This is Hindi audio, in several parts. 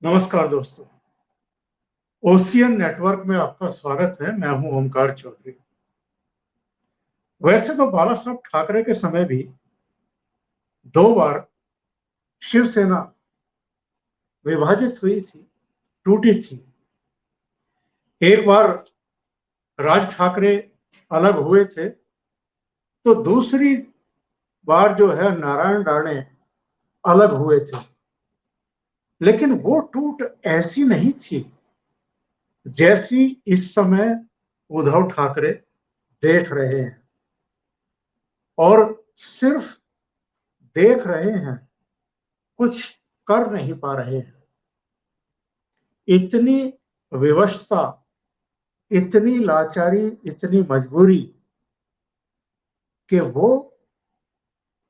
नमस्कार दोस्तों। ओशियन नेटवर्क में आपका स्वागत है। मैं हूं ओमकार चौधरी। वैसे तो बाला साहब ठाकरे के समय भी दो बार शिवसेना विभाजित हुई थी, टूटी थी। एक बार राज ठाकरे अलग हुए थे, तो दूसरी बार जो है नारायण राणे अलग हुए थे। लेकिन वो टूट ऐसी नहीं थी जैसी इस समय उद्धव ठाकरे देख रहे हैं, और सिर्फ देख रहे हैं, कुछ कर नहीं पा रहे हैं। इतनी विवशता, इतनी लाचारी, इतनी मजबूरी कि वो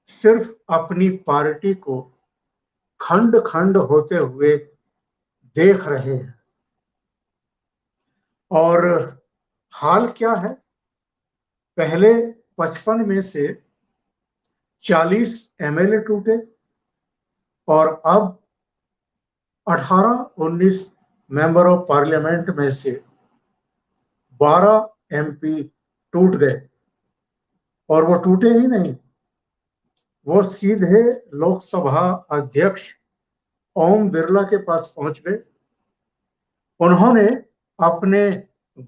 सिर्फ अपनी पार्टी को खंड खंड होते हुए देख रहे हैं। और हाल क्या है? पहले 55 में से 40 एमएलए टूटे, और अब 18-19 मेंबर ऑफ पार्लियामेंट में से 12 एमपी टूट गए। और वो टूटे ही नहीं, वो सीधे लोकसभा अध्यक्ष ओम बिरला के पास पहुंच गए। उन्होंने अपने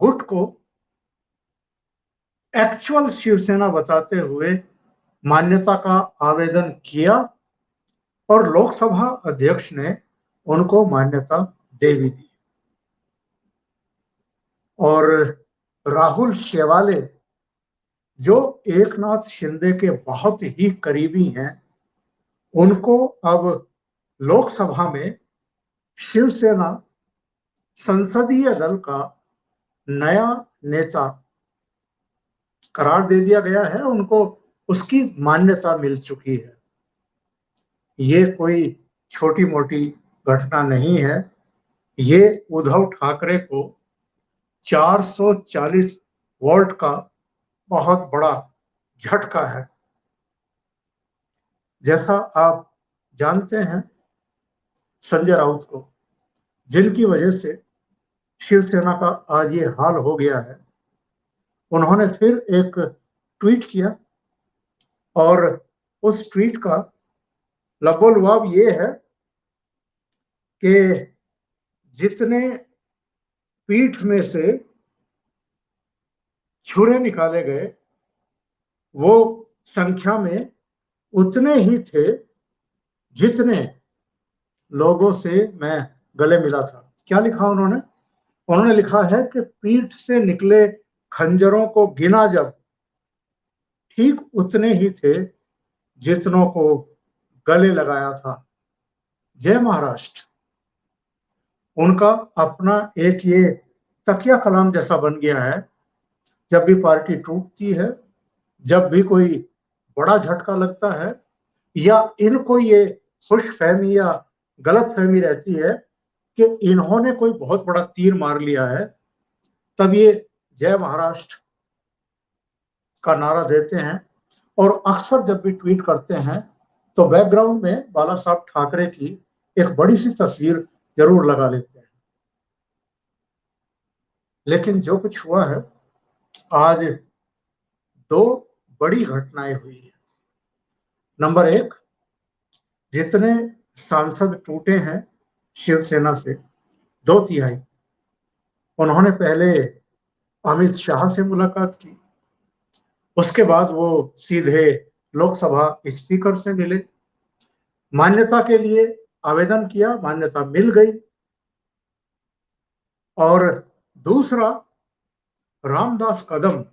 गुट को एक्चुअल शिवसेना बताते हुए मान्यता का आवेदन किया, और लोकसभा अध्यक्ष ने उनको मान्यता दे भी दी। और राहुल शेवाले, जो एकनाथ शिंदे के बहुत ही करीबी हैं, उनको अब लोकसभा में शिवसेना संसदीय दल का नया नेता करार दे दिया गया है। उनको उसकी मान्यता मिल चुकी है। ये कोई छोटी मोटी घटना नहीं है। ये उद्धव ठाकरे को 440 वोल्ट का बहुत बड़ा झटका है। जैसा आप जानते हैं, संजय राउत को, जिनकी वजह से शिवसेना का आज ये हाल हो गया है, उन्होंने फिर एक ट्वीट किया, और उस ट्वीट का लबोलबाब ये है कि जितने पीठ में से छुरे निकाले गए, वो संख्या में उतने ही थे जितने लोगों से मैं गले मिला था। क्या लिखा उन्होंने? उन्होंने लिखा है कि पीठ से निकले खंजरों को गिना जब, ठीक उतने ही थे जितनों को गले लगाया था। जय महाराष्ट्र। उनका अपना एक ये तकिया कलाम जैसा बन गया है। जब भी पार्टी टूटती है, जब भी कोई बड़ा झटका लगता है, या इनको ये खुशफहमी या गलतफहमी रहती है कि इन्होंने कोई बहुत बड़ा तीर मार लिया है, तब ये जय महाराष्ट्र का नारा देते हैं। और अक्सर जब भी ट्वीट करते हैं, तो बैकग्राउंड में बाला साहब ठाकरे की एक बड़ी सी तस्वीर जरूर लगा लेते हैं। लेकिन जो कुछ हुआ है, आज दो बड़ी घटनाएं हुई है। नंबर एक, जितने सांसद टूटे हैं शिवसेना से, 2/3 उन्होंने पहले अमित शाह से मुलाकात की। उसके बाद वो सीधे लोकसभा स्पीकर से मिले, मान्यता के लिए आवेदन किया, मान्यता मिल गई। और दूसरा, रामदास कदम,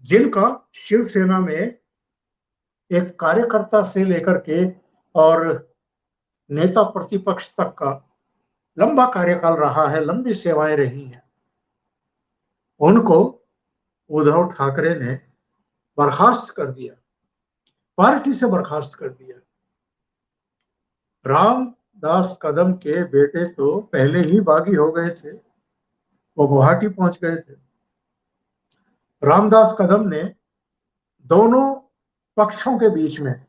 जिनका शिवसेना में एक कार्यकर्ता से लेकर के और नेता प्रतिपक्ष तक का लंबा कार्यकाल रहा है, लंबी सेवाएं रही हैं, उनको उद्धव ठाकरे ने बर्खास्त कर दिया, पार्टी से बर्खास्त कर दिया। रामदास कदम के बेटे तो पहले ही बागी हो गए थे, वो गुवाहाटी पहुंच गए थे। रामदास कदम ने दोनों पक्षों के बीच में,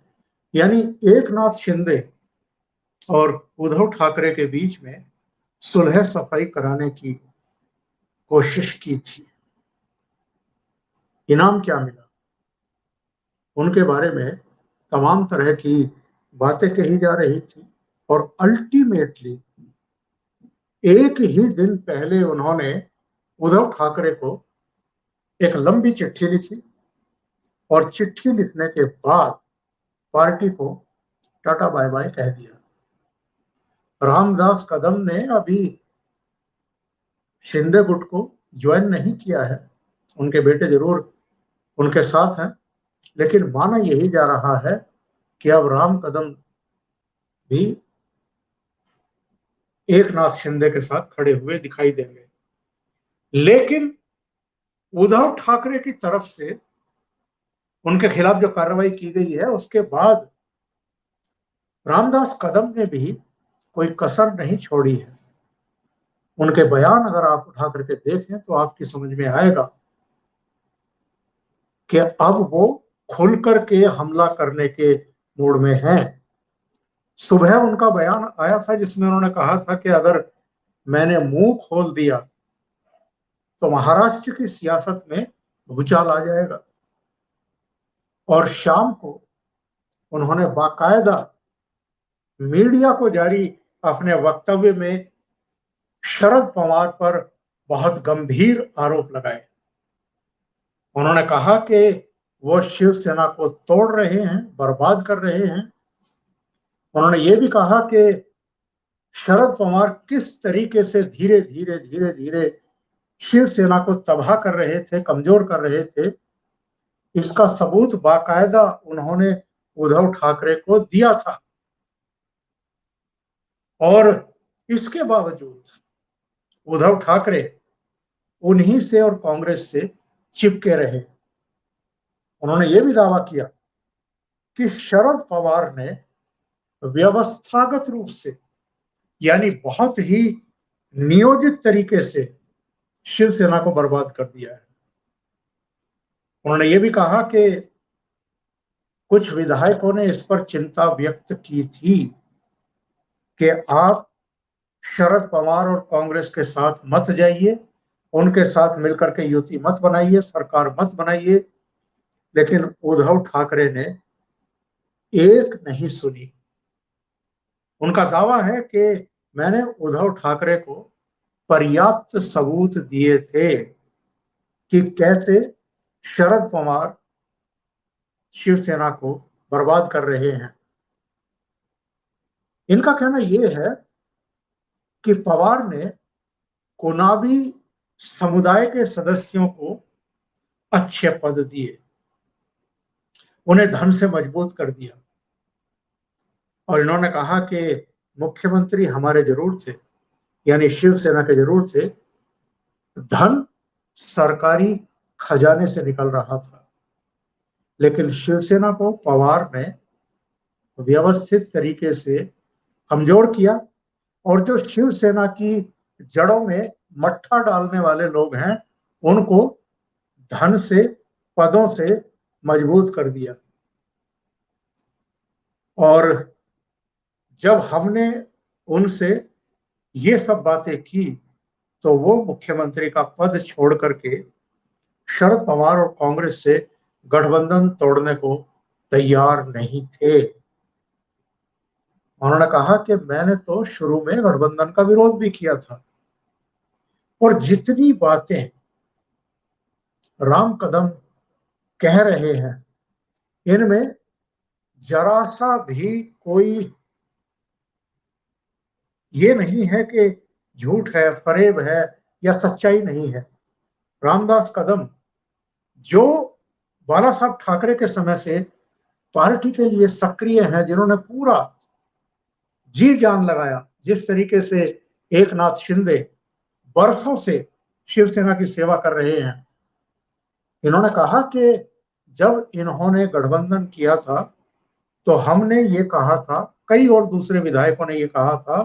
यानी एकनाथ शिंदे और उद्धव ठाकरे के बीच में सुलह सफाई कराने की कोशिश की थी। इनाम क्या मिला? उनके बारे में तमाम तरह की बातें कही जा रही थी और अल्टीमेटली एक ही दिन पहले उन्होंने उद्धव ठाकरे को एक लंबी चिट्ठी लिखी और चिट्ठी लिखने के बाद पार्टी को टाटा बाय बाय कह दिया। रामदास कदम ने अभी शिंदे गुट को ज्वाइन नहीं किया है, उनके बेटे जरूर उनके साथ हैं, लेकिन माना यही जा रहा है कि अब राम कदम भी एक नाथ शिंदे के साथ खड़े हुए दिखाई देंगे। लेकिन उद्धव ठाकरे की तरफ से उनके खिलाफ जो कार्रवाई की गई है उसके बाद रामदास कदम ने भी कोई कसर नहीं छोड़ी है। उनके बयान अगर आप उठा करके देखें तो आपकी समझ में आएगा कि अब वो खुल करके हमला करने के मूड में हैं। सुबह उनका बयान आया था जिसमें उन्होंने कहा था कि अगर मैंने मुंह खोल दिया तो महाराष्ट्र की सियासत में भूचाल आ जाएगा। और शाम को उन्होंने बाकायदा मीडिया को जारी अपने वक्तव्य में शरद पवार पर बहुत गंभीर आरोप लगाए। उन्होंने कहा कि वो शिवसेना को तोड़ रहे हैं, बर्बाद कर रहे हैं। उन्होंने ये भी कहा कि शरद पवार किस तरीके से धीरे धीरे धीरे धीरे शिवसेना को तबाह कर रहे थे, कमजोर कर रहे थे। इसका सबूत बाकायदा उन्होंने उद्धव ठाकरे को दिया था और इसके बावजूद उद्धव ठाकरे उन्हीं से और कांग्रेस से चिपके रहे। उन्होंने ये भी दावा किया कि शरद पवार ने व्यवस्थागत रूप से यानी बहुत ही नियोजित तरीके से शिवसेना को बर्बाद कर दिया है। उन्होंने ये भी कहा कि कुछ विधायकों ने इस पर चिंता व्यक्त की थी कि आप शरद पवार और कांग्रेस के साथ मत जाइए, उनके साथ मिलकर के युति मत बनाइए, सरकार मत बनाइए। लेकिन उद्धव ठाकरे ने एक नहीं सुनी। उनका दावा है कि मैंने उद्धव ठाकरे को पर्याप्त सबूत दिए थे कि कैसे शरद पवार शिवसेना को बर्बाद कर रहे हैं। इनका कहना यह है कि पवार ने कुनाबी समुदाय के सदस्यों को अच्छे पद दिए, उन्हें धन से मजबूत कर दिया और इन्होंने कहा कि मुख्यमंत्री हमारे जरूर थे, यानी शिवसेना के जरूर थे। धन सरकारी खजाने से निकल रहा था, लेकिन शिवसेना को पवार ने व्यवस्थित तरीके से कमजोर किया और जो शिवसेना की जड़ों में मट्ठा डालने वाले लोग हैं उनको धन से, पदों से मजबूत कर दिया। और जब हमने उनसे ये सब बातें की तो वो मुख्यमंत्री का पद छोड़ करके शरद पवार और कांग्रेस से गठबंधन तोड़ने को तैयार नहीं थे। उन्होंने कहा कि मैंने तो शुरू में गठबंधन का विरोध भी किया था और जितनी बातें राम कदम कह रहे हैं इनमें जरा सा भी कोई ये नहीं है कि झूठ है, फरेब है या सच्चाई नहीं है। रामदास कदम जो बाला साहब ठाकरे के समय से पार्टी के लिए सक्रिय हैं, जिन्होंने पूरा जी जान लगाया, जिस तरीके से एक नाथ शिंदे बरसों से शिवसेना की सेवा कर रहे हैं। इन्होंने कहा कि जब इन्होंने गठबंधन किया था तो हमने ये कहा था, कई और दूसरे विधायकों ने ये कहा था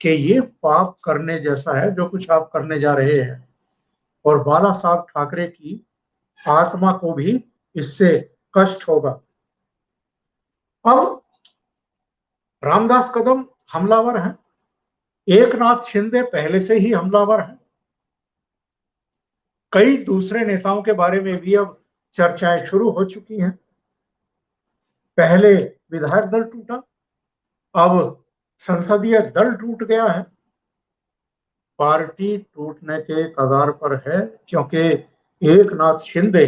कि ये पाप करने जैसा है जो कुछ आप करने जा रहे हैं और बाला साहब ठाकरे की आत्मा को भी इससे कष्ट होगा। अब रामदास कदम हमलावर हैं, एकनाथ शिंदे पहले से ही हमलावर हैं। कई दूसरे नेताओं के बारे में भी अब चर्चाएं शुरू हो चुकी हैं। पहले विधायक दल टूटा, अब संसदीय दल टूट गया है। पार्टी टूटने के कगार पर है, क्योंकि एकनाथ शिंदे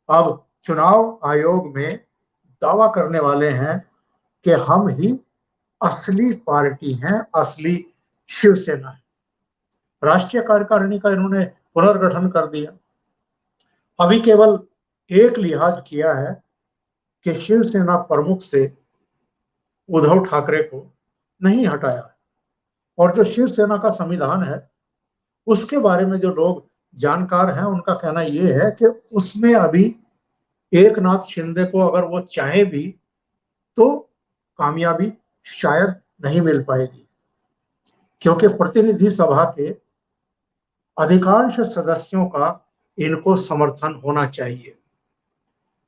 अब चुनाव आयोग में दावा करने वाले हैं कि हम ही असली पार्टी हैं, असली शिवसेना है। राष्ट्रीय कार्यकारिणी का इन्होंने पुनर्गठन कर दिया। अभी केवल एक लिहाज किया है कि शिवसेना प्रमुख से उद्धव ठाकरे को नहीं हटाया, और जो शिवसेना का संविधान है उसके बारे में जो लोग जानकार हैं उनका कहना यह है कि उसमें अभी एकनाथ शिंदे को अगर वो चाहे भी तो कामयाबी शायद नहीं मिल पाएगी, क्योंकि प्रतिनिधि सभा के अधिकांश सदस्यों का इनको समर्थन होना चाहिए।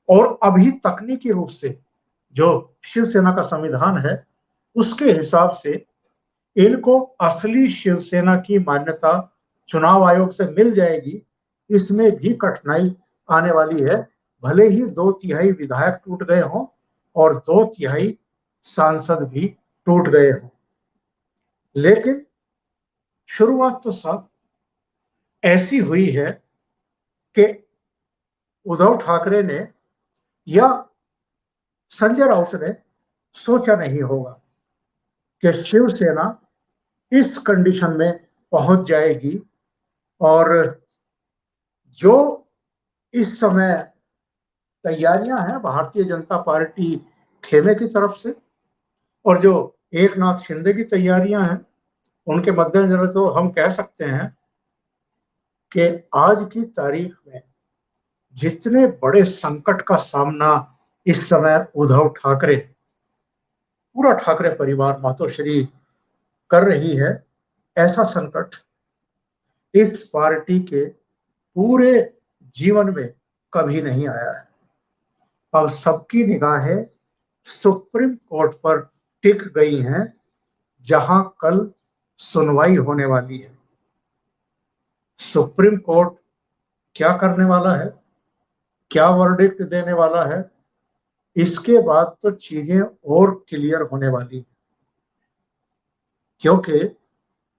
और अभी तकनीकी रूप से जो शिवसेना का संविधान है उसके हिसाब से इनको असली शिवसेना की मान्यता चुनाव आयोग से मिल जाएगी, इसमें भी कठिनाई आने वाली है। भले ही 2/3 विधायक टूट गए हों और 2/3 सांसद भी टूट गए हों, लेकिन शुरुआत तो साफ ऐसी हुई है कि उद्धव ठाकरे ने या संजय राउत ने सोचा नहीं होगा कि शिवसेना इस कंडीशन में पहुंच जाएगी। और जो इस समय तैयारियां हैं भारतीय जनता पार्टी खेमे की तरफ से, और जो एकनाथ शिंदे की तैयारियां हैं, उनके मद्देनजर तो हम कह सकते हैं कि आज की तारीख में जितने बड़े संकट का सामना इस समय उद्धव ठाकरे, पूरा ठाकरे परिवार, मातोश्री कर रही है, ऐसा संकट इस पार्टी के पूरे जीवन में कभी नहीं आया है। अब सबकी निगाहें सुप्रीम कोर्ट पर टिक गई हैं, जहां कल सुनवाई होने वाली है। सुप्रीम कोर्ट क्या करने वाला है, क्या वर्डिक्ट देने वाला है, इसके बाद तो चीजें और क्लियर होने वाली है, क्योंकि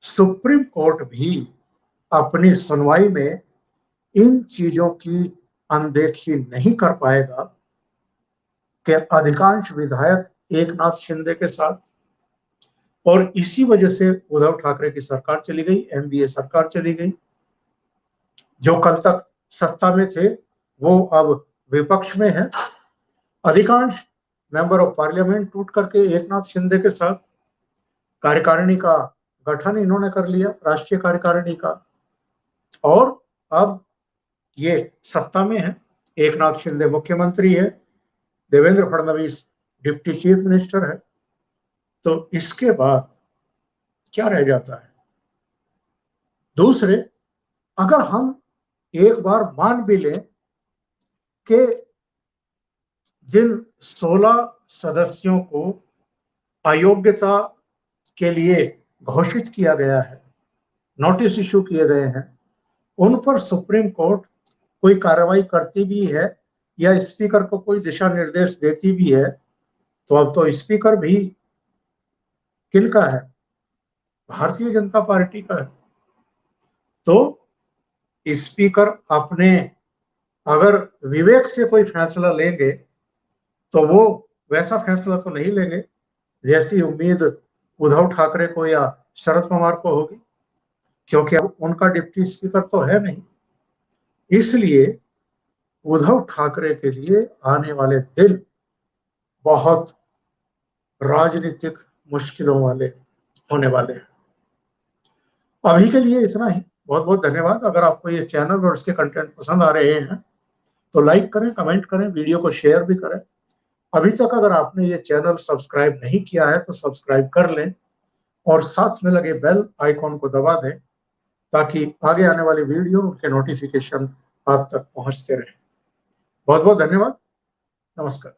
सुप्रीम कोर्ट भी अपनी सुनवाई में इन चीजों की अनदेखी नहीं कर पाएगा कि अधिकांश विधायक एकनाथ शिंदे के साथ, और इसी वजह से उद्धव ठाकरे की सरकार चली गई, एनडीए सरकार चली गई। जो कल तक सत्ता में थे वो अब विपक्ष में है। अधिकांश मेंबर ऑफ पार्लियामेंट टूट करके एकनाथ शिंदे के साथ, कार्यकारिणी का गठन इन्होंने कर लिया, राष्ट्रीय कार्यकारिणी का, और अब ये सत्ता में है। एकनाथ शिंदे मुख्यमंत्री है, Devendra Fadnavis deputy chief minister है। तो इसके बाद क्या रह जाता है? दूसरे, अगर हम एक बार मान भी लें कि जिन 16 सदस्यों को अयोग्यता के लिए घोषित किया गया है, नोटिस इशू किए गए हैं, उन पर सुप्रीम कोर्ट कोई कार्रवाई करती भी है या स्पीकर को कोई दिशा निर्देश देती भी है, तो अब तो स्पीकर भी किनका है? भारतीय जनता पार्टी का है। तो स्पीकर अपने अगर विवेक से कोई फैसला लेंगे तो वो वैसा फैसला तो नहीं लेंगे जैसी उम्मीद उद्धव ठाकरे को या शरद पवार को होगी, क्योंकि अब उनका डिप्टी स्पीकर तो है नहीं। इसलिए उद्धव ठाकरे के लिए आने वाले दिन बहुत राजनीतिक मुश्किलों वाले होने वाले हैं। अभी के लिए इतना ही। बहुत बहुत धन्यवाद। अगर आपको ये चैनल और इसके कंटेंट पसंद आ रहे हैं तो लाइक करें, कमेंट करें, वीडियो को शेयर भी करें। अभी तक अगर आपने ये चैनल सब्सक्राइब नहीं किया है तो सब्सक्राइब कर लें और साथ में लगे बेल आइकॉन को दबा दें, ताकि आगे आने वाली वीडियो उनके नोटिफिकेशन आप तक पहुंचते रहे। बहुत बहुत धन्यवाद। नमस्कार।